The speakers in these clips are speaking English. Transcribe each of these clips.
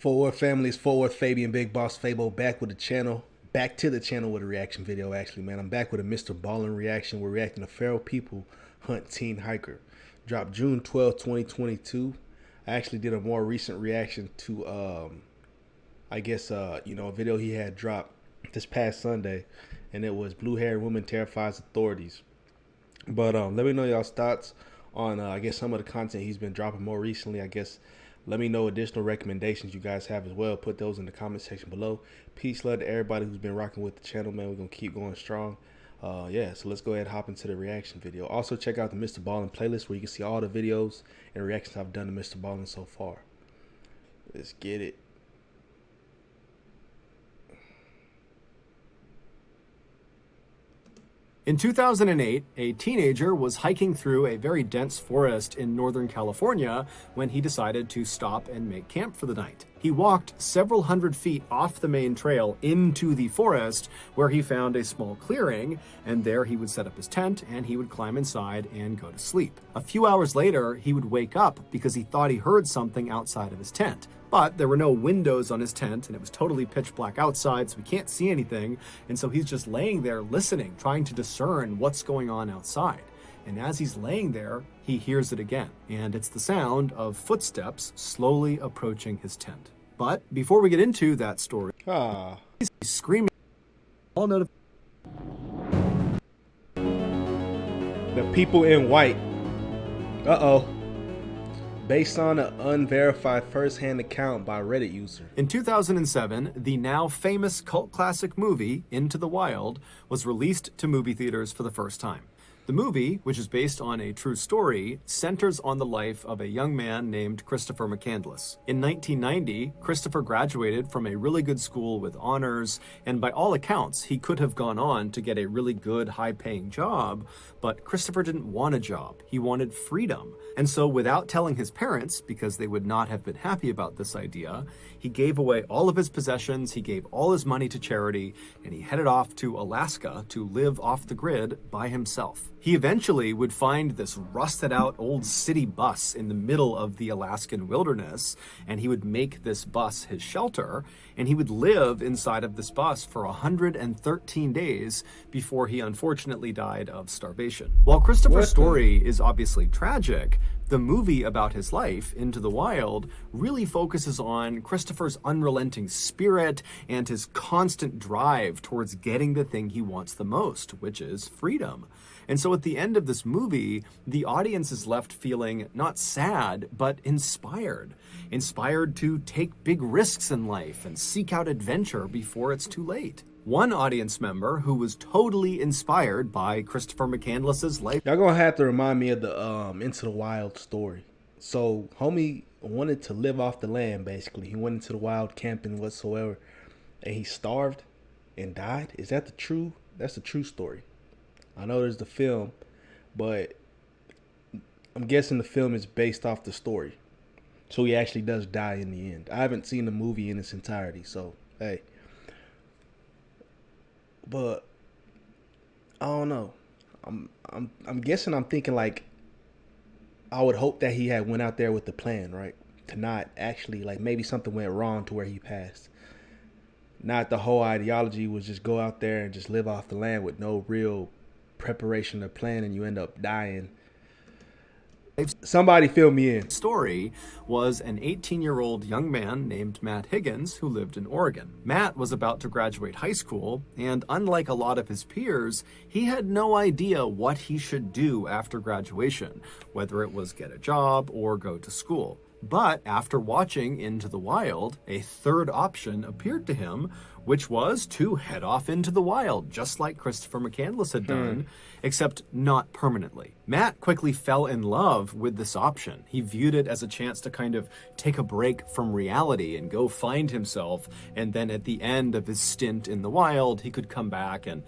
Fort Worth families, FortWorthFabian, BigBossFabo back with the channel. Back to the channel with a reaction video, actually, man. I'm back with a MrBallen reaction. We're reacting to Feral People Hunt Teen Hiker. Dropped June 12, 2022. I actually did a more recent reaction to, a video he had dropped this past Sunday. And it was Blue-Haired Woman Terrifies Authorities. But let me know y'all's thoughts on, some of the content he's been dropping more recently. Let me know additional recommendations you guys have as well. Put those in the comment section below. Peace, love to everybody who's been rocking with the channel, man. We're going to keep going strong. So let's go ahead and hop into the reaction video. Also, check out the MrBallen playlist where you can see all the videos and reactions I've done to MrBallen so far. Let's get it. In 2008, a teenager was hiking through a very dense forest in Northern California when he decided to stop and make camp for the night. He walked several hundred feet off the main trail into the forest where he found a small clearing, and there he would set up his tent and he would climb inside and go to sleep. A few hours later, he would wake up because he thought he heard something outside of his tent. But there were no windows on his tent, and it was totally pitch black outside, so he can't see anything. And so he's just laying there listening, trying to discern what's going on outside. And as he's laying there, he hears it again. And it's the sound of footsteps slowly approaching his tent. But before we get into that story, he's screaming. The people in white. Based on an unverified first-hand account by Reddit user. In 2007, the now famous cult classic movie, Into the Wild, was released to movie theaters for the first time. The movie, which is based on a true story, centers on the life of a young man named Christopher McCandless. In 1990, Christopher graduated from a really good school with honors, and by all accounts, he could have gone on to get a really good, high-paying job, but Christopher didn't want a job. He wanted freedom. And so without telling his parents, because they would not have been happy about this idea, he gave away all of his possessions, he gave all his money to charity, and he headed off to Alaska to live off the grid by himself. He eventually would find this rusted out old city bus in the middle of the Alaskan wilderness, and he would make this bus his shelter, and he would live inside of this bus for 113 days before he unfortunately died of starvation. While Christopher's story is obviously tragic, the movie about his life, Into the Wild, really focuses on Christopher's unrelenting spirit and his constant drive towards getting the thing he wants the most, which is freedom. And so at the end of this movie, the audience is left feeling not sad, but inspired. Inspired to take big risks in life and seek out adventure before it's too late. One audience member who was totally inspired by Christopher McCandless's life. Y'all gonna have to remind me of the Into the Wild story. So homie wanted to live off the land, basically. He went into the wild camping whatsoever, and he starved and died. Is that that's the true story? I know there's the film, but I'm guessing the film is based off the story. So he actually does die in the end. I haven't seen the movie in its entirety, so hey. But I don't know. I'm guessing, I'm thinking like, I would hope that he had went out there with the plan, right? To not actually, like, maybe something went wrong to where he passed. Not the whole ideology was just go out there and just live off the land with no real preparation or plan, and you end up dying. Somebody fill me in. Story was an 18-year-old young man named Matt Higgins who lived in Oregon. Matt was about to graduate high school, and unlike a lot of his peers, he had no idea what he should do after graduation, whether it was get a job or go to school. But after watching Into the Wild, a third option appeared to him, which was to head off into the wild, just like Christopher McCandless had done, except not permanently. Matt quickly fell in love with this option. He viewed it as a chance to kind of take a break from reality and go find himself, and then at the end of his stint in the wild, he could come back and,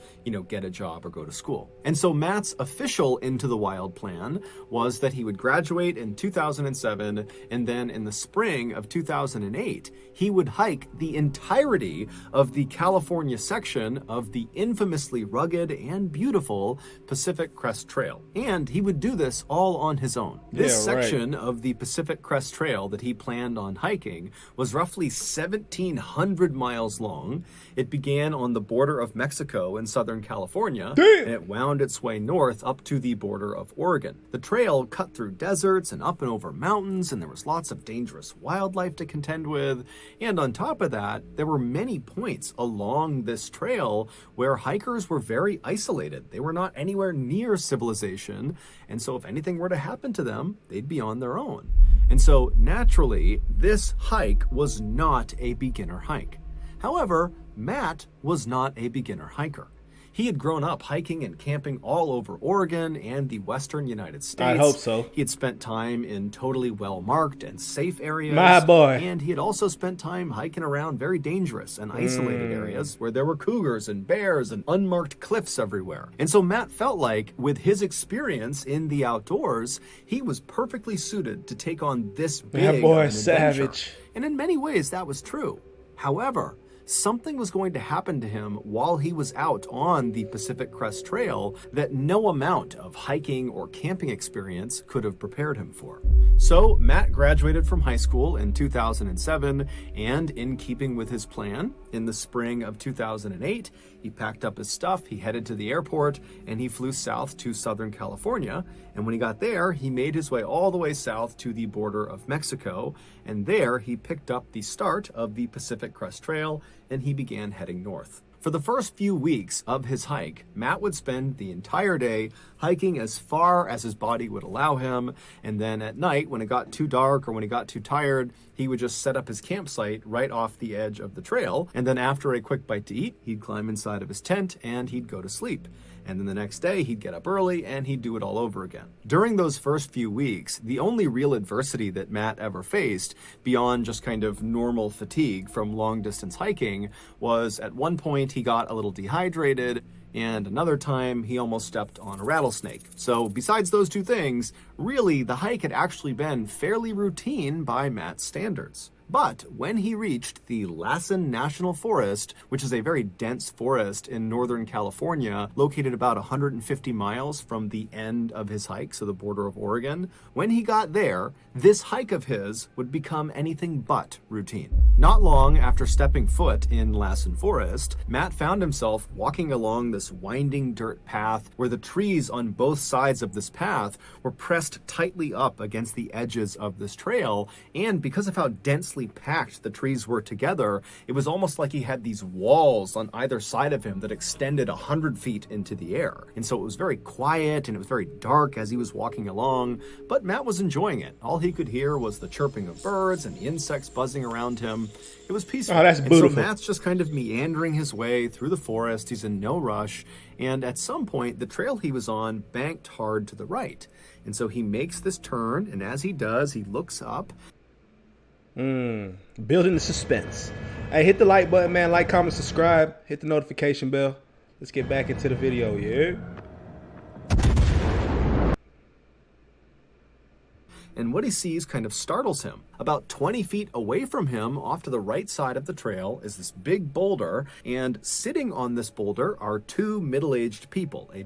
get a job or go to school. And so Matt's official Into the Wild plan was that he would graduate in 2007, and then in the spring of 2008, he would hike the entirety of of the California section of the infamously rugged and beautiful Pacific Crest Trail. And he would do this all on his own. This section of the Pacific Crest Trail that he planned on hiking was roughly 1,700 miles long. It began on the border of Mexico in Southern California, and it wound its way north up to the border of Oregon. The trail cut through deserts and up and over mountains, and there was lots of dangerous wildlife to contend with. And on top of that, there were many points along this trail where hikers were very isolated. They were not anywhere near civilization, and so if anything were to happen to them, they'd be on their own. And so naturally, this hike was not a beginner hike. However, Matt was not a beginner hiker. He had grown up hiking and camping all over Oregon and the western United States. I'd hope so. He had spent time in totally well-marked and safe areas. My boy. And he had also spent time hiking around very dangerous and isolated areas where there were cougars and bears and unmarked cliffs everywhere. And so Matt felt like, with his experience in the outdoors, he was perfectly suited to take on this big That boy of an adventure. savage. And in many ways, that was true. However, something was going to happen to him while he was out on the Pacific Crest Trail that no amount of hiking or camping experience could have prepared him for. So Matt graduated from high school in 2007, and in keeping with his plan, in the spring of 2008, he packed up his stuff, he headed to the airport, and he flew south to Southern California. And when he got there, he made his way all the way south to the border of Mexico, and there he picked up the start of the Pacific Crest Trail, and he began heading north. For the first few weeks of his hike, Matt would spend the entire day hiking as far as his body would allow him, and then at night, when it got too dark or when he got too tired, he would just set up his campsite right off the edge of the trail, and then after a quick bite to eat, he'd climb inside of his tent and he'd go to sleep. And then the next day, he'd get up early and he'd do it all over again. During those first few weeks, the only real adversity that Matt ever faced, beyond just kind of normal fatigue from long-distance hiking, was at one point he got a little dehydrated, and another time he almost stepped on a rattlesnake. So besides those two things, really the hike had actually been fairly routine by Matt's standards. But when he reached the Lassen National Forest, which is a very dense forest in Northern California, located about 150 miles from the end of his hike, so the border of Oregon, when he got there, this hike of his would become anything but routine. Not long after stepping foot in Lassen Forest, Matt found himself walking along this winding dirt path where the trees on both sides of this path were pressed tightly up against the edges of this trail, and because of how densely packed the trees were together, it was almost like he had these walls on either side of him that extended 100 feet into the air. And so it was very quiet and it was very dark as he was walking along, but Matt was enjoying it. All he could hear was the chirping of birds and the insects buzzing around him. It was peaceful. Oh, that's beautiful. And so Matt's just kind of meandering his way through the forest. He's in no rush. And at some point, the trail he was on banked hard to the right. And so he makes this turn, and as he does, he looks up. Building the suspense. Hey, hit the like button, man. Like, comment, subscribe. Hit the notification bell. Let's get back into the video, yeah? And what he sees kind of startles him. About 20 feet away from him, off to the right side of the trail, is this big boulder, and sitting on this boulder are two middle-aged people. A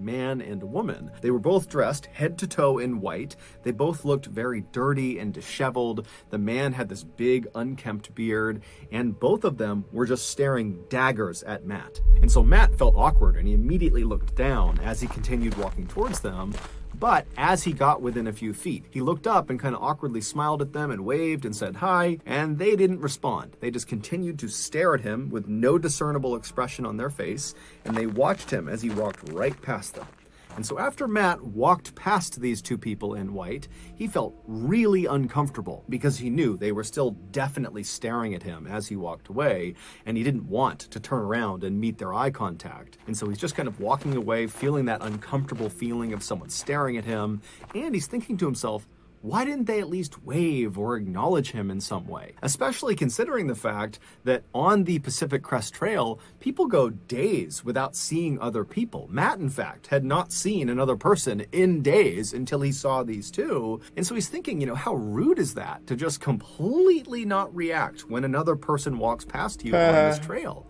man and a woman. They were both dressed head to toe in white. They both looked very dirty and disheveled. The man had this big unkempt beard, and both of them were just staring daggers at Matt. And so Matt felt awkward, and he immediately looked down as he continued walking towards them. But as he got within a few feet, he looked up and kind of awkwardly smiled at them and waved and said hi, and they didn't respond. They just continued to stare at him with no discernible expression on their face, and they watched him as he walked right past them. And so after Matt walked past these two people in white, he felt really uncomfortable because he knew they were still definitely staring at him as he walked away, and he didn't want to turn around and meet their eye contact. And so he's just kind of walking away, feeling that uncomfortable feeling of someone staring at him, and he's thinking to himself, why didn't they at least wave or acknowledge him in some way? Especially considering the fact that on the Pacific Crest Trail, people go days without seeing other people. Matt, in fact, had not seen another person in days until he saw these two. And so he's thinking, how rude is that to just completely not react when another person walks past you on this trail?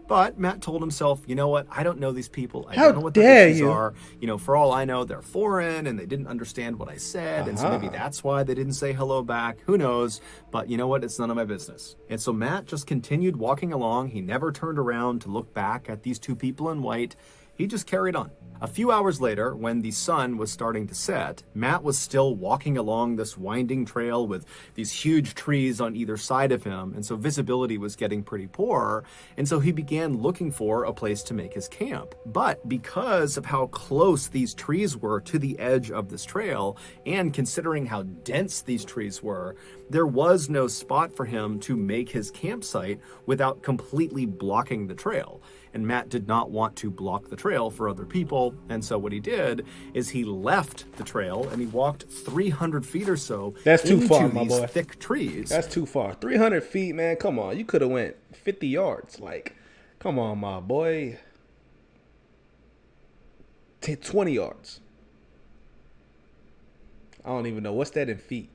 But Matt told himself, you know what? I don't know these people. I don't know what their issues are. For all I know, they're foreign and they didn't understand what I said. And so maybe that's why they didn't say hello back. Who knows? But you know what? It's none of my business. And so Matt just continued walking along. He never turned around to look back at these two people in white. He just carried on. A few hours later, when the sun was starting to set, Matt was still walking along this winding trail with these huge trees on either side of him, and so visibility was getting pretty poor, and so he began looking for a place to make his camp. But because of how close these trees were to the edge of this trail, and considering how dense these trees were, there was no spot for him to make his campsite without completely blocking the trail. And Matt did not want to block the trail for other people, and so what he did is he left the trail and he walked 300 feet or so. That's too far, my these boy. Thick trees. That's too far. 300 feet, man. Come on. You could have went 50 yards. Like, come on, my boy. 20 yards. I don't even know. What's that in feet?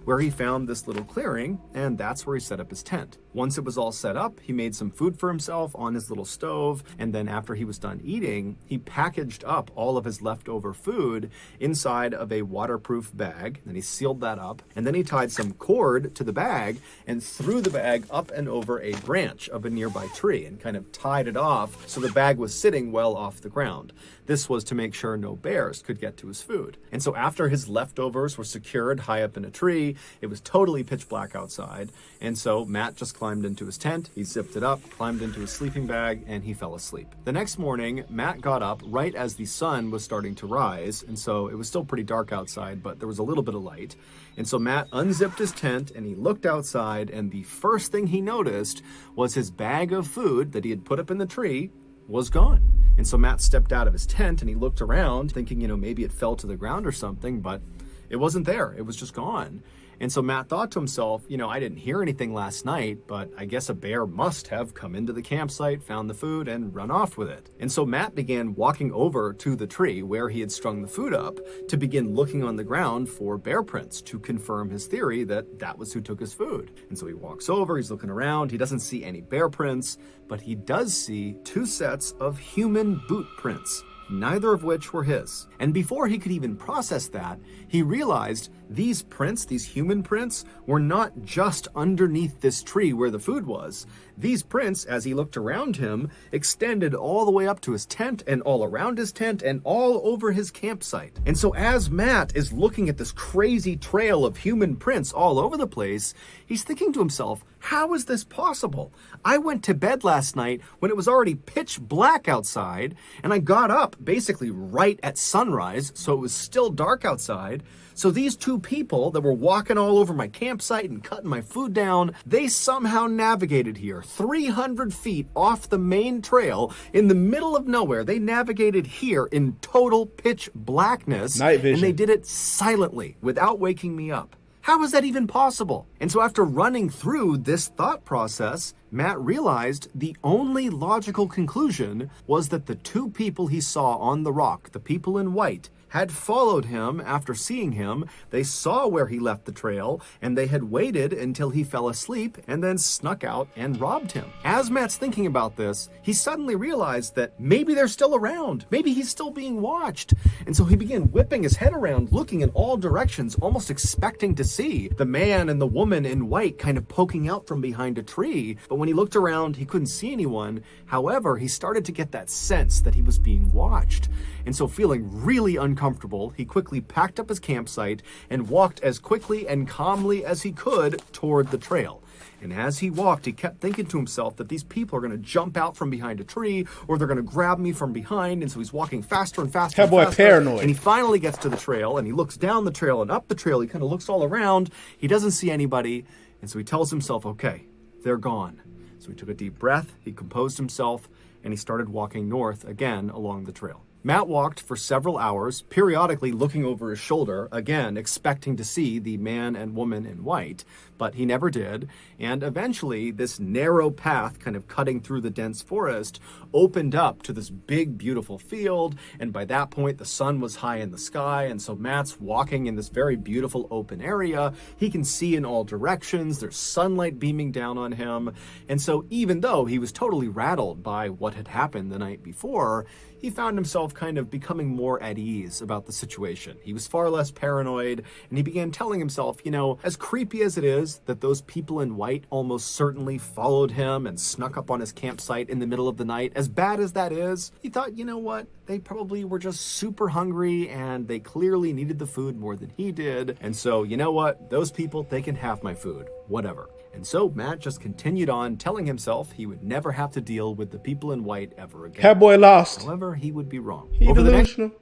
Where he found this little clearing, and that's where he set up his tent. Once it was all set up, he made some food for himself on his little stove, and then after he was done eating, he packaged up all of his leftover food inside of a waterproof bag, and he sealed that up, and then he tied some cord to the bag and threw the bag up and over a branch of a nearby tree and kind of tied it off so the bag was sitting well off the ground. This was to make sure no bears could get to his food. And so after his leftovers were secured high up in a tree, it was totally pitch black outside, and so Matt just climbed into his tent, he zipped it up, climbed into his sleeping bag, and he fell asleep. The next morning, Matt got up right as the sun was starting to rise, and so it was still pretty dark outside, but there was a little bit of light. And so Matt unzipped his tent and he looked outside, and the first thing he noticed was his bag of food that he had put up in the tree was gone. And so Matt stepped out of his tent and he looked around thinking, maybe it fell to the ground or something, but it wasn't there. It was just gone. And so Matt thought to himself, I didn't hear anything last night, but I guess a bear must have come into the campsite, found the food, and run off with it. And so Matt began walking over to the tree where he had strung the food up to begin looking on the ground for bear prints to confirm his theory that that was who took his food. And so he walks over, he's looking around, he doesn't see any bear prints, but he does see 2 sets of human boot prints, neither of which were his. And before he could even process that, he realized these prints, these human prints, were not just underneath this tree where the food was. These prints, as he looked around him, extended all the way up to his tent and all around his tent and all over his campsite. And so as Matt is looking at this crazy trail of human prints all over the place, he's thinking to himself, how is this possible? I went to bed last night when it was already pitch black outside, and I got up basically right at sunrise, so it was still dark outside. So these 2 people that were walking all over my campsite and cutting my food down, they somehow navigated here 300 feet off the main trail in the middle of nowhere. They navigated here in total pitch blackness. Night vision. And they did it silently without waking me up. How is that even possible? And so after running through this thought process, Matt realized the only logical conclusion was that the 2 people he saw on the rock, the people in white, had followed him after seeing him. They saw where he left the trail, and they had waited until he fell asleep and then snuck out and robbed him. As Matt's thinking about this, he suddenly realized that maybe they're still around. Maybe he's still being watched. And so he began whipping his head around, looking in all directions, almost expecting to see the man and the woman in white kind of poking out from behind a tree. But when he looked around, he couldn't see anyone. However, he started to get that sense that he was being watched. And so feeling really uncomfortable, he quickly packed up his campsite and walked as quickly and calmly as he could toward the trail. And as he walked, he kept thinking to himself that these people are going to jump out from behind a tree, or they're going to grab me from behind. And so he's walking faster and faster. That boy paranoid. And he finally gets to the trail, and he looks down the trail and up the trail. He kind of looks all around. He doesn't see anybody. And so he tells himself, okay, they're gone. So he took a deep breath, he composed himself, and he started walking north again along the trail. Matt walked for several hours, periodically looking over his shoulder, again expecting to see the man and woman in white, but he never did. And eventually, this narrow path kind of cutting through the dense forest opened up to this big, beautiful field. And by that point, the sun was high in the sky. And so Matt's walking in this very beautiful open area. He can see in all directions. There's sunlight beaming down on him. And so even though he was totally rattled by what had happened the night before, he found himself kind of becoming more at ease about the situation. He was far less paranoid, and he began telling himself, you know, as creepy as it is that those people in white almost certainly followed him and snuck up on his campsite in the middle of the night, as bad as that is, he thought, you know what? They probably were just super hungry, and they clearly needed the food more than he did. And so, you know what? Those people, they can have my food, whatever. And so Matt just continued on telling himself he would never have to deal with the people in white ever again. That boy lost. However, he would be wrong. He delusional.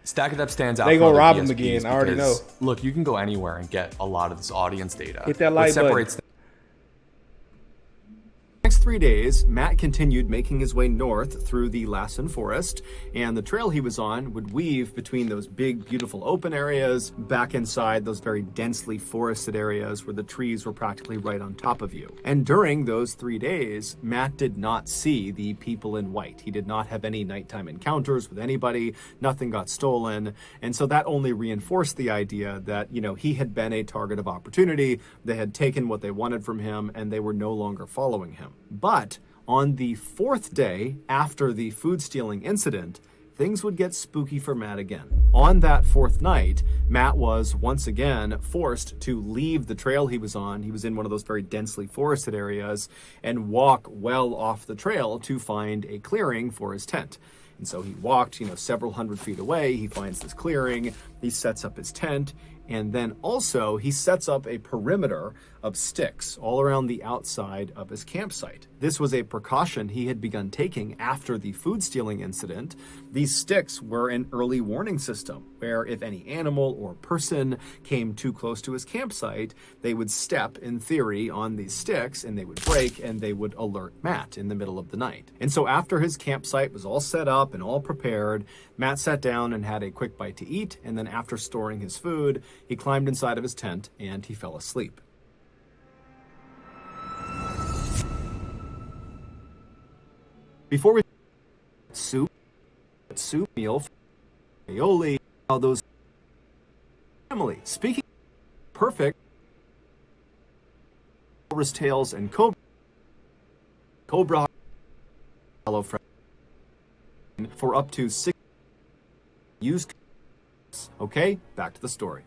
Stack It Up stands out. They from gonna other rob him DSPs again. I already because, know. Look, you can go anywhere and get a lot of this audience data. Hit that like button. Next 3 days, Matt continued making his way north through the Lassen forest, and the trail he was on would weave between those big, beautiful open areas back inside those very densely forested areas where the trees were practically right on top of you. And during those 3 days, Matt did not see the people in white. He did not have any nighttime encounters with anybody. Nothing got stolen. And so that only reinforced the idea that, you know, he had been a target of opportunity. They had taken what they wanted from him, and they were no longer following him. But on the 4th day after the food stealing incident, things would get spooky for Matt again. On that 4th night, Matt was once again forced to leave the trail he was on. He was in one of those very densely forested areas and walk well off the trail to find a clearing for his tent. And so he walked, you know, several hundred feet away. He finds this clearing. He sets up his tent. And then also he sets up a perimeter of sticks all around the outside of his campsite. This was a precaution he had begun taking after the food stealing incident. These sticks were an early warning system where if any animal or person came too close to his campsite, they would step, in theory, on these sticks and they would break and they would alert Matt in the middle of the night. And so after his campsite was all set up and all prepared, Matt sat down and had a quick bite to eat, and then after storing his food, he climbed inside of his tent and he fell asleep. Before we soup meal, aioli, all those family. Speaking of perfect, walrus tails and cobra hello friend for up to 6 use. Okay, back to the story.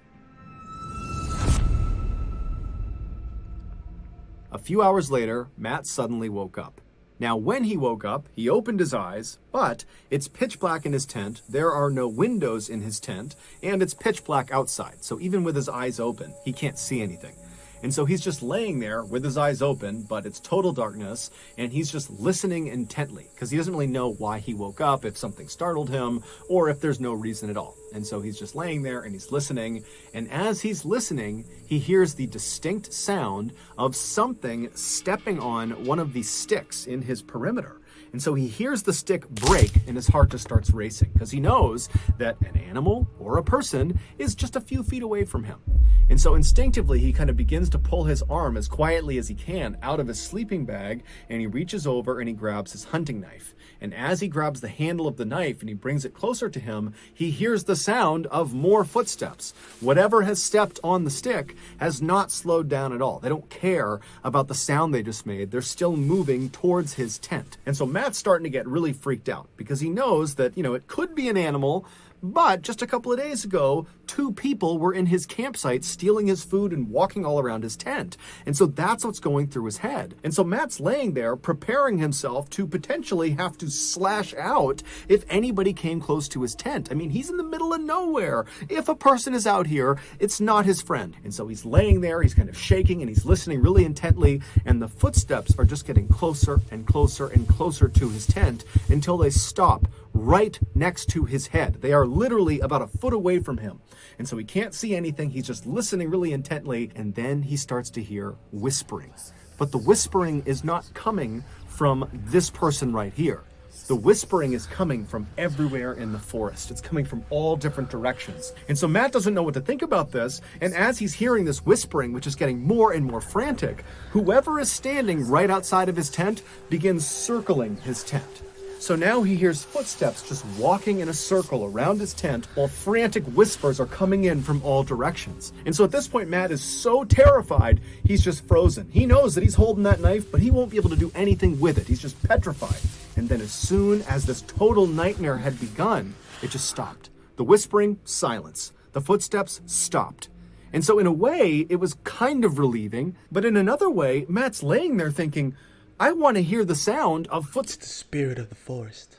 A few hours later, Matt suddenly woke up. Now, when he woke up, he opened his eyes, but it's pitch black in his tent, there are no windows in his tent, and it's pitch black outside. So even with his eyes open, he can't see anything. And so he's just laying there with his eyes open, but it's total darkness, and he's just listening intently because he doesn't really know why he woke up, if something startled him, or if there's no reason at all. And so he's just laying there and he's listening, and as he's listening, he hears the distinct sound of something stepping on one of the sticks in his perimeter. And so he hears the stick break and his heart just starts racing because he knows that an animal or a person is just a few feet away from him. And so instinctively, he kind of begins to pull his arm as quietly as he can out of his sleeping bag, and he reaches over and he grabs his hunting knife. And as he grabs the handle of the knife and he brings it closer to him, he hears the sound of more footsteps. Whatever has stepped on the stick has not slowed down at all. They don't care about the sound they just made. They're still moving towards his tent. And so Matt's starting to get really freaked out because he knows that, you know, it could be an animal, but just a couple of days ago, 2 people were in his campsite stealing his food and walking all around his tent. And so that's what's going through his head. And so Matt's laying there preparing himself to potentially have to slash out if anybody came close to his tent. I mean, he's in the middle of nowhere. If a person is out here, it's not his friend. And so he's laying there, he's kind of shaking and he's listening really intently, and the footsteps are just getting closer and closer and closer to his tent until they stop right next to his head. They are literally about a foot away from him. And so he can't see anything. He's just listening really intently. And then he starts to hear whispering. But the whispering is not coming from this person right here. The whispering is coming from everywhere in the forest. It's coming from all different directions. And so Matt doesn't know what to think about this. And as he's hearing this whispering, which is getting more and more frantic, whoever is standing right outside of his tent begins circling his tent. So now he hears footsteps just walking in a circle around his tent while frantic whispers are coming in from all directions. And so at this point, Matt is so terrified, he's just frozen. He knows that he's holding that knife, but he won't be able to do anything with it. He's just petrified. And then as soon as this total nightmare had begun, it just stopped. The whispering, silence. The footsteps stopped. And so in a way, it was kind of relieving, but in another way, Matt's laying there thinking, I want to hear the sound of footsteps. The spirit of the forest.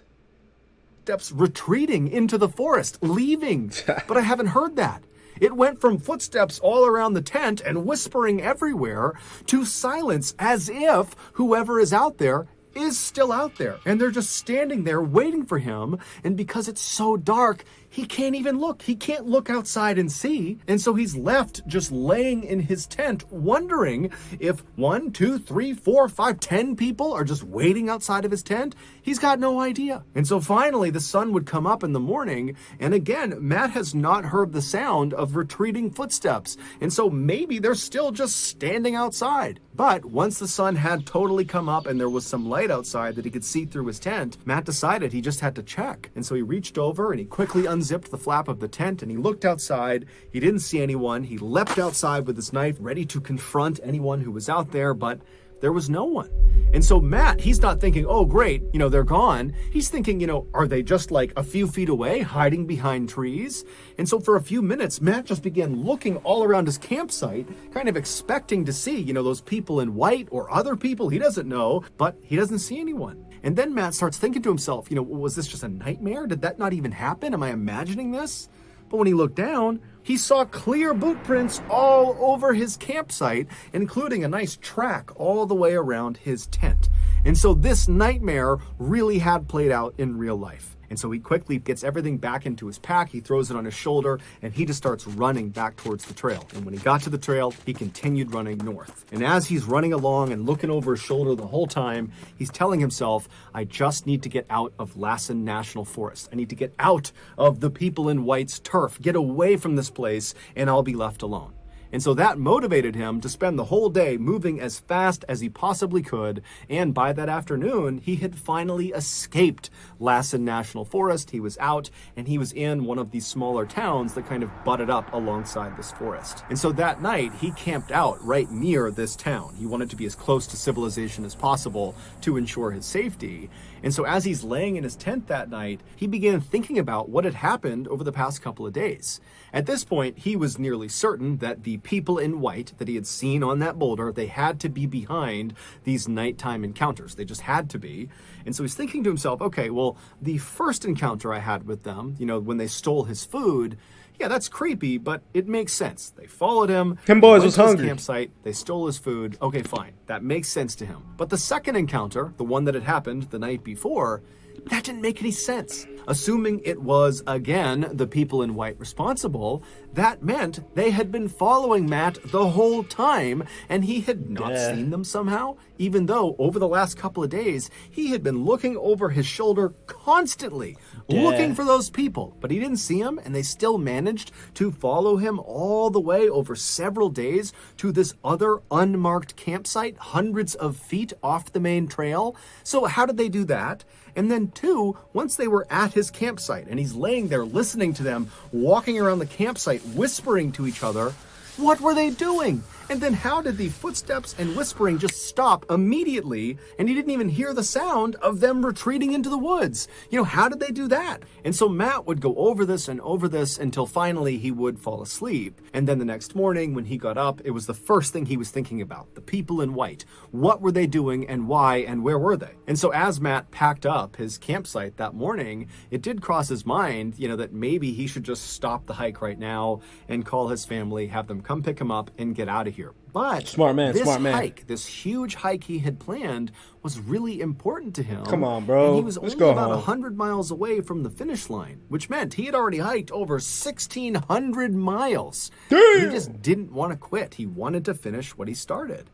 Steps retreating into the forest, leaving. But I haven't heard that. It went from footsteps all around the tent and whispering everywhere to silence, as if whoever is out there is still out there. And they're just standing there waiting for him. And because it's so dark, he can't even look. He can't look outside and see. And so he's left just laying in his tent, wondering if 1, 2, 3, 4, 5, 10 people are just waiting outside of his tent. He's got no idea. And so finally the sun would come up in the morning. And again, Matt has not heard the sound of retreating footsteps. And so maybe they're still just standing outside. But once the sun had totally come up and there was some light outside that he could see through his tent, Matt decided he just had to check. And so he reached over and he quickly unzipped the flap of the tent and he looked outside. He didn't see anyone. He leapt outside with his knife, ready to confront anyone who was out there, but there was no one. And so Matt, he's not thinking, oh great, they're gone. He's thinking, are they just like a few feet away, hiding behind trees? And so for a few minutes, Matt just began looking all around his campsite, kind of expecting to see, those people in white or other people he doesn't know, but he doesn't see anyone. And then Matt starts thinking to himself, was this just a nightmare? Did that not even happen? Am I imagining this? But when he looked down, he saw clear boot prints all over his campsite, including a nice track all the way around his tent. And so this nightmare really had played out in real life. And so he quickly gets everything back into his pack, he throws it on his shoulder, and he just starts running back towards the trail. And when he got to the trail, he continued running north. And as he's running along and looking over his shoulder the whole time, he's telling himself, I just need to get out of Lassen National Forest. I need to get out of the people in white's turf, get away from this place, and I'll be left alone. And so that motivated him to spend the whole day moving as fast as he possibly could. And by that afternoon, he had finally escaped Lassen National Forest. He was out and he was in one of these smaller towns that kind of butted up alongside this forest. And so that night, he camped out right near this town. He wanted to be as close to civilization as possible to ensure his safety. And so as he's laying in his tent that night, he began thinking about what had happened over the past couple of days. At this point, he was nearly certain that the people in white that he had seen on that boulder, they had to be behind these nighttime encounters. They just had to be. And so he's thinking to himself, okay, well, the first encounter I had with them, when they stole his food, yeah, that's creepy, but it makes sense. They followed him. Them boys went was to his hungry. Campsite. They stole his food. Okay, fine. That makes sense to him. But the second encounter, the one that had happened the night before, that didn't make any sense. Assuming it was, again, the people in white responsible, that meant they had been following Matt the whole time, and he had not seen them somehow, even though over the last couple of days, he had been looking over his shoulder constantly, looking for those people. But he didn't see them, and they still managed to follow him all the way over several days to this other unmarked campsite, hundreds of feet off the main trail. So how did they do that? And then two, once they were at his campsite and he's laying there listening to them, walking around the campsite, whispering to each other, what were they doing? And then how did the footsteps and whispering just stop immediately and he didn't even hear the sound of them retreating into the woods? How did they do that? And so Matt would go over this and over this until finally he would fall asleep. And then the next morning when he got up, it was the first thing he was thinking about, the people in white. What were they doing and why and where were they? And so as Matt packed up his campsite that morning, it did cross his mind, that maybe he should just stop the hike right now and call his family, have them come pick him up and get out of here. But smart man. hike, this huge hike he had planned was really important to him. Come on, bro. And he was Let's only go about home. 100 miles away from the finish line, which meant he had already hiked over 1,600 miles. Damn. He just didn't want to quit. He wanted to finish what he started.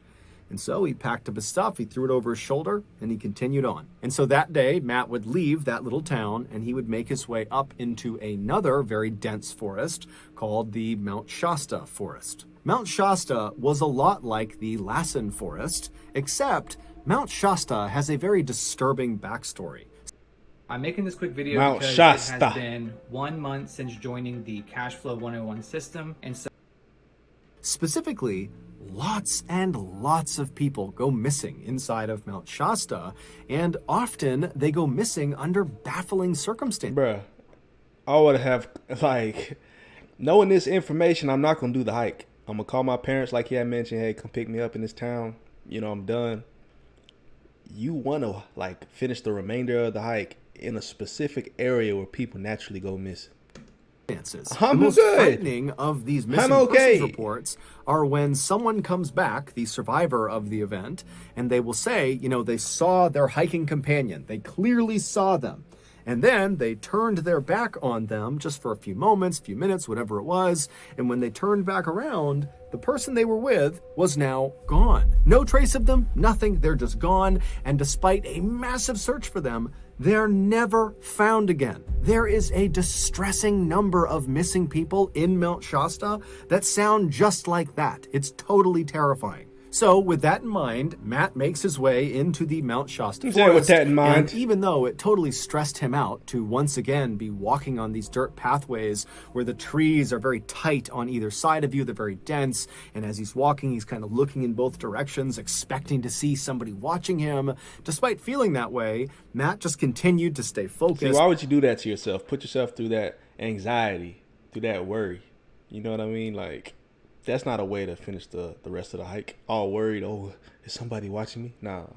And so he packed up his stuff, he threw it over his shoulder, and he continued on. And so that day, Matt would leave that little town, and he would make his way up into another very dense forest called the Mount Shasta forest. Mount Shasta was a lot like the Lassen forest, except Mount Shasta has a very disturbing backstory. I'm making this quick video Mount because Shasta. it has been 1 month since joining the Cashflow 101 system, and so Specifically, lots and lots of people go missing inside of Mount Shasta, and often they go missing under baffling circumstances. Bruh, I would have, like, knowing this information, I'm not going to do the hike. I'm going to call my parents like he had mentioned, hey, come pick me up in this town. You know, I'm done. You want to, like, finish the remainder of the hike in a specific area where people naturally go missing. The most frightening of these missing persons reports are when someone comes back, the survivor of the event, and they will say, you know, they saw their hiking companion. They clearly saw them. And then they turned their back on them just for a few moments, few minutes, whatever it was. And when they turned back around, the person they were with was now gone. No trace of them, nothing. They're just gone. And despite a massive search for them, they're never found again. There is a distressing number of missing people in Mount Shasta that sound just like that. It's totally terrifying. So with that in mind, Matt makes his way into the Mount Shasta forest. With that in mind. And even though it totally stressed him out to once again be walking on these dirt pathways where the trees are very tight on either side of you, they're very dense, and as he's walking, he's kind of looking in both directions, expecting to see somebody watching him. Despite feeling that way, Matt just continued to stay focused. See, why would you do that to yourself? Put yourself through that anxiety, through that worry. You know what I mean? Like, that's not a way to finish the rest of the hike. All worried, oh, is somebody watching me? Nah,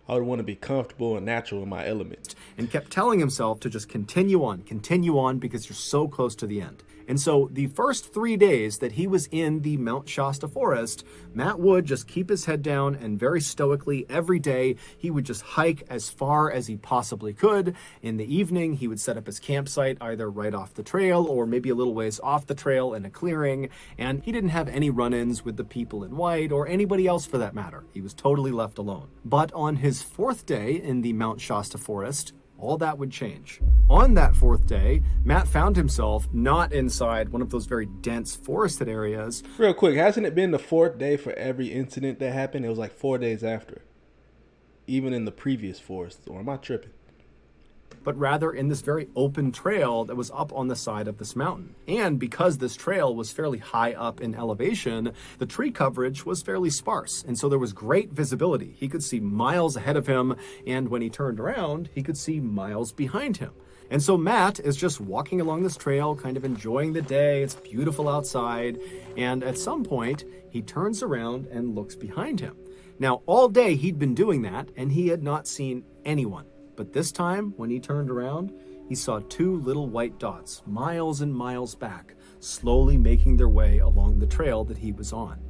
I would want to be comfortable and natural in my element. And kept telling himself to just continue on because you're so close to the end. And so the first 3 days that he was in the Mount Shasta forest, Matt would just keep his head down and very stoically every day he would just hike as far as he possibly could. In the evening, he would set up his campsite either right off the trail or maybe a little ways off the trail in a clearing. And he didn't have any run-ins with the people in white or anybody else for that matter. He was totally left alone. But on his 4th day in the Mount Shasta forest, all that would change. On that 4th day, Matt found himself not inside one of those very dense forested areas. Real quick, hasn't it been the 4th day for every incident that happened? It was like 4 days after. Even in the previous forest, or am I tripping? But rather in this very open trail that was up on the side of this mountain. And because this trail was fairly high up in elevation, the tree coverage was fairly sparse. And so there was great visibility. He could see miles ahead of him, and when he turned around, he could see miles behind him. And so Matt is just walking along this trail, kind of enjoying the day. It's beautiful outside. And at some point, he turns around and looks behind him. Now, all day he'd been doing that, and he had not seen anyone. But this time, when he turned around, he saw 2 little white dots, miles and miles back, slowly making their way along the trail that he was on.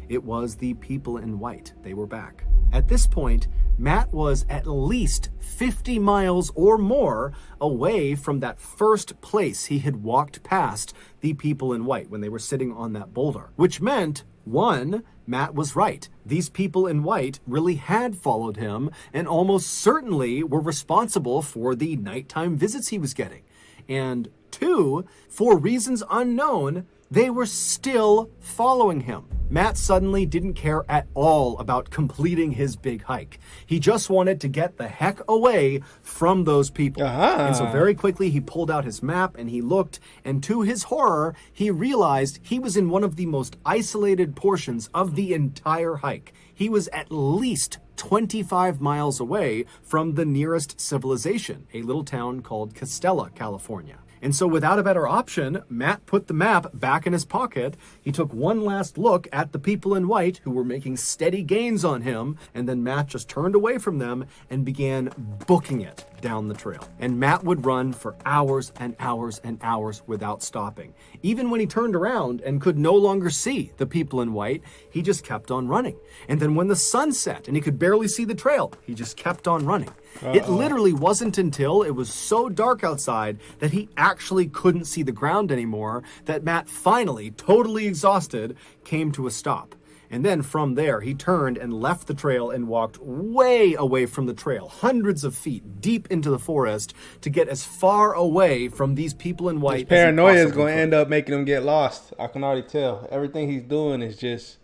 It was the people in white. They were back. At this point, Matt was at least 50 miles or more away from that first place he had walked past the people in white when they were sitting on that boulder, which meant, 1, Matt was right. These people in white really had followed him and almost certainly were responsible for the nighttime visits he was getting. And 2, for reasons unknown, they were still following him. Matt suddenly didn't care at all about completing his big hike. He just wanted to get the heck away from those people. And so very quickly he pulled out his map and he looked, and to his horror, he realized he was in one of the most isolated portions of the entire hike. He was at least 25 miles away from the nearest civilization, a little town called Castella, California. And so without a better option, Matt put the map back in his pocket. He took one last look at the people in white who were making steady gains on him, and then Matt just turned away from them and began booking it down the trail. And Matt would run for hours and hours and hours without stopping. Even when he turned around and could no longer see the people in white, he just kept on running. And then when the sun set and he could barely see the trail, he just kept on running. It literally wasn't until it was so dark outside that he actually couldn't see the ground anymore that Matt finally, totally exhausted, came to a stop. And then from there, he turned and left the trail and walked way away from the trail, hundreds of feet deep into the forest to get as far away from these people in white. His paranoia is going to end up making him get lost. I can already tell. Everything he's doing is just,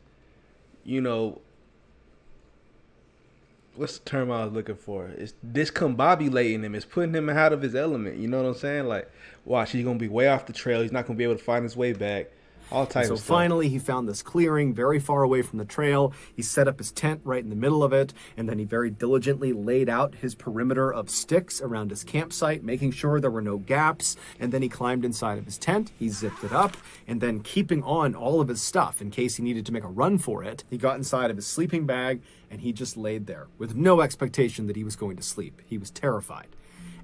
you know, what's the term I was looking for? It's discombobulating him. It's putting him out of his element. You know what I'm saying? Like, watch, he's going to be way off the trail. He's not going to be able to find his way back. All types of stuff. So finally, he found this clearing very far away from the trail. He set up his tent right in the middle of it, and then he very diligently laid out his perimeter of sticks around his campsite, making sure there were no gaps. And then he climbed inside of his tent. He zipped it up, and then keeping on all of his stuff in case he needed to make a run for it, he got inside of his sleeping bag, and he just laid there with no expectation that he was going to sleep. He was terrified.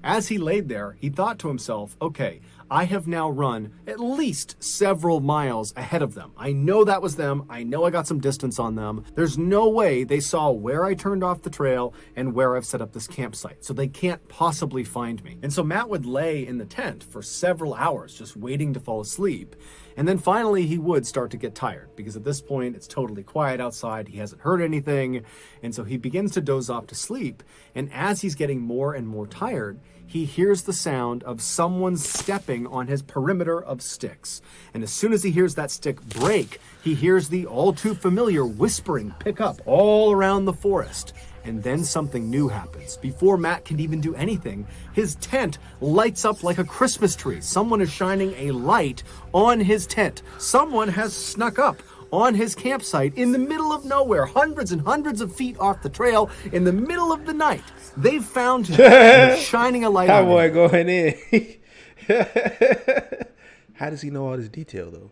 As he laid there, he thought to himself, okay, I have now run at least several miles ahead of them. I know that was them. I know I got some distance on them. There's no way they saw where I turned off the trail and where I've set up this campsite, so they can't possibly find me. And so Matt would lay in the tent for several hours just waiting to fall asleep. And then finally he would start to get tired because at this point it's totally quiet outside. He hasn't heard anything. And so he begins to doze off to sleep. And as he's getting more and more tired, he hears the sound of someone stepping on his perimeter of sticks. And as soon as he hears that stick break, he hears the all too familiar whispering pick up all around the forest. And then something new happens. Before Matt can even do anything, his tent lights up like a Christmas tree. Someone is shining a light on his tent. Someone has snuck up on his campsite in the middle of nowhere, hundreds and hundreds of feet off the trail, in the middle of the night. They've found him shining a light that on boy him. going in. How does he know all this detail, though?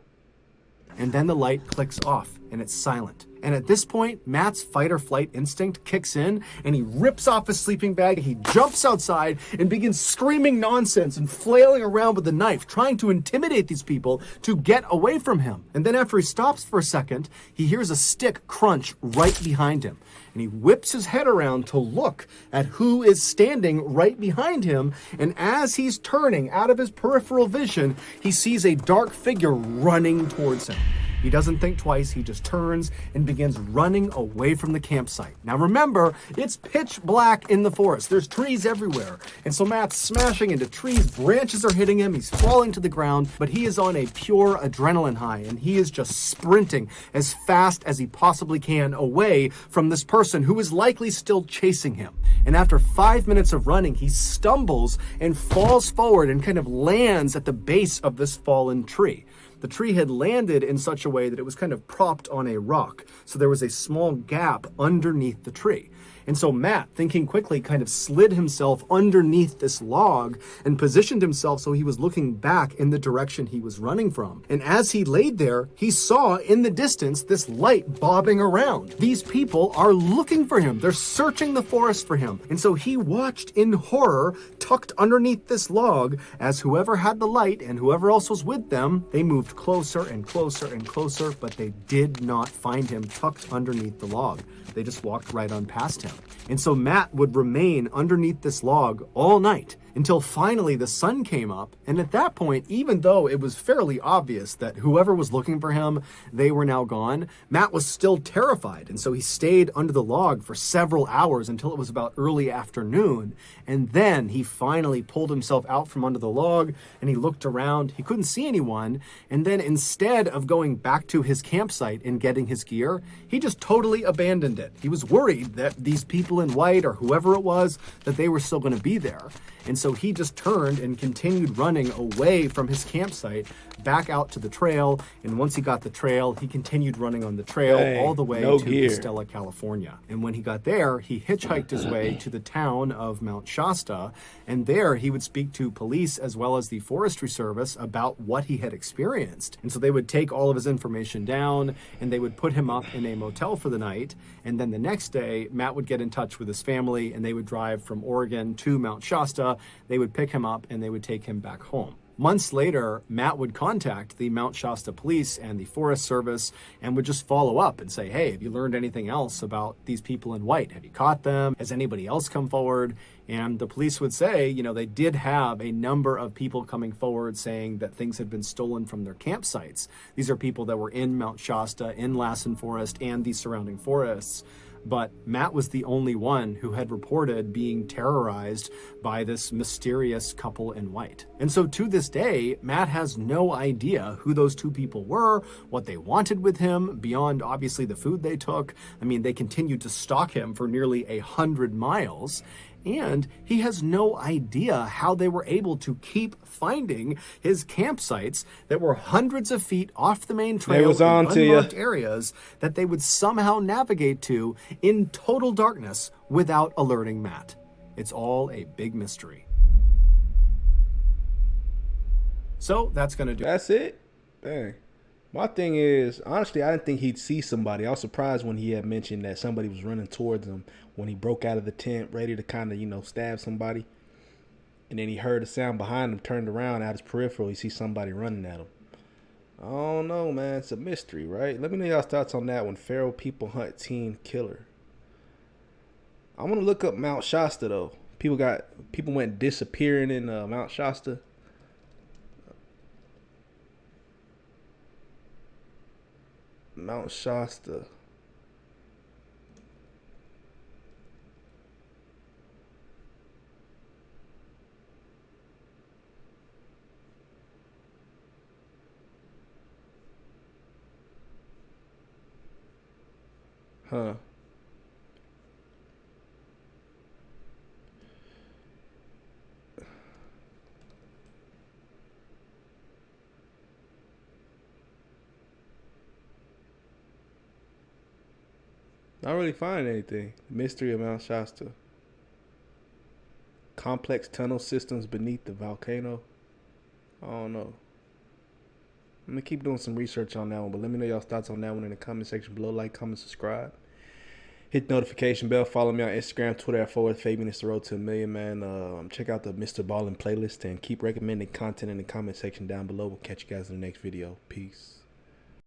And then the light clicks off, and it's silent. And at this point, Matt's fight or flight instinct kicks in, and he rips off his sleeping bag, he jumps outside, and begins screaming nonsense and flailing around with the knife, trying to intimidate these people to get away from him. And then after he stops for a second, he hears a stick crunch right behind him. And he whips his head around to look at who is standing right behind him. And as he's turning out of his peripheral vision, he sees a dark figure running towards him. He doesn't think twice, he just turns and begins running away from the campsite. Now remember, it's pitch black in the forest. There's trees everywhere. And so Matt's smashing into trees, branches are hitting him, he's falling to the ground, but he is on a pure adrenaline high, and he is just sprinting as fast as he possibly can away from this person who is likely still chasing him. And after 5 minutes of running, he stumbles and falls forward and kind of lands at the base of this fallen tree. The tree had landed in such a way that it was kind of propped on a rock. So there was a small gap underneath the tree. And so Matt, thinking quickly, kind of slid himself underneath this log and positioned himself so he was looking back in the direction he was running from. And as he laid there, he saw in the distance this light bobbing around. These people are looking for him. They're searching the forest for him. And so he watched in horror, tucked underneath this log, as whoever had the light and whoever else was with them, they moved closer and closer and closer, but they did not find him tucked underneath the log. They just walked right on past him. And so Matt would remain underneath this log all night until finally the sun came up. And at that point, even though it was fairly obvious that whoever was looking for him, they were now gone, Matt was still terrified. And so he stayed under the log for several hours until it was about early afternoon. And then he finally pulled himself out from under the log and he looked around. He couldn't see anyone. And then instead of going back to his campsite and getting his gear, he just totally abandoned it. He was worried that these people in white or whoever it was, that they were still going to be there. And so he just turned and continued running away from his campsite back out to the trail. And once he got the trail, he continued running on the trail all the way to Estella, California. And when he got there, he hitchhiked his way to the town of Mount Shasta. And there he would speak to police as well as the Forestry Service about what he had experienced. And so they would take all of his information down and they would put him up in a motel for the night. And then the next day, Matt would get in touch with his family and they would drive from Oregon to Mount Shasta. They would pick him up and they would take him back home. Months later, Matt would contact the Mount Shasta police and the Forest Service and would just follow up and say, hey, have you learned anything else about these people in white? Have you caught them? Has anybody else come forward? And the police would say, you know, they did have a number of people coming forward saying that things had been stolen from their campsites. These are people that were in Mount Shasta, in Lassen Forest, and the surrounding forests. But Matt was the only one who had reported being terrorized by this mysterious couple in white. And so to this day, Matt has no idea who those two people were, what they wanted with him, beyond obviously the food they took. I mean, they continued to stalk him for nearly 100 miles. And he has no idea how they were able to keep finding his campsites that were hundreds of feet off the main trail in unmarked areas that they would somehow navigate to in total darkness without alerting Matt. It's all a big mystery. So that's going to do it. That's it? Dang. My thing is, honestly, I didn't think he'd see somebody. I was surprised when he had mentioned that somebody was running towards him when he broke out of the tent, ready to kind of, you know, stab somebody. And then he heard a sound behind him, turned around out his peripheral. He sees somebody running at him. I don't know, man. It's a mystery, right? Let me know y'all's thoughts on that one. Feral people hunt teen killer. I want to look up Mount Shasta, though. People went disappearing in Mount Shasta. Mount Shasta. Huh. Not really finding anything. Mystery of Mount Shasta. Complex tunnel systems beneath the volcano. I don't know. I'm going to keep doing some research on that one, but let me know y'all's thoughts on that one in the comment section below. Like, comment, subscribe. Hit the notification bell. Follow me on Instagram, Twitter at FortWorthFabian. It's the road to 1 million, man. Check out the MrBallen playlist and keep recommending content in the comment section down below. We'll catch you guys in the next video. Peace.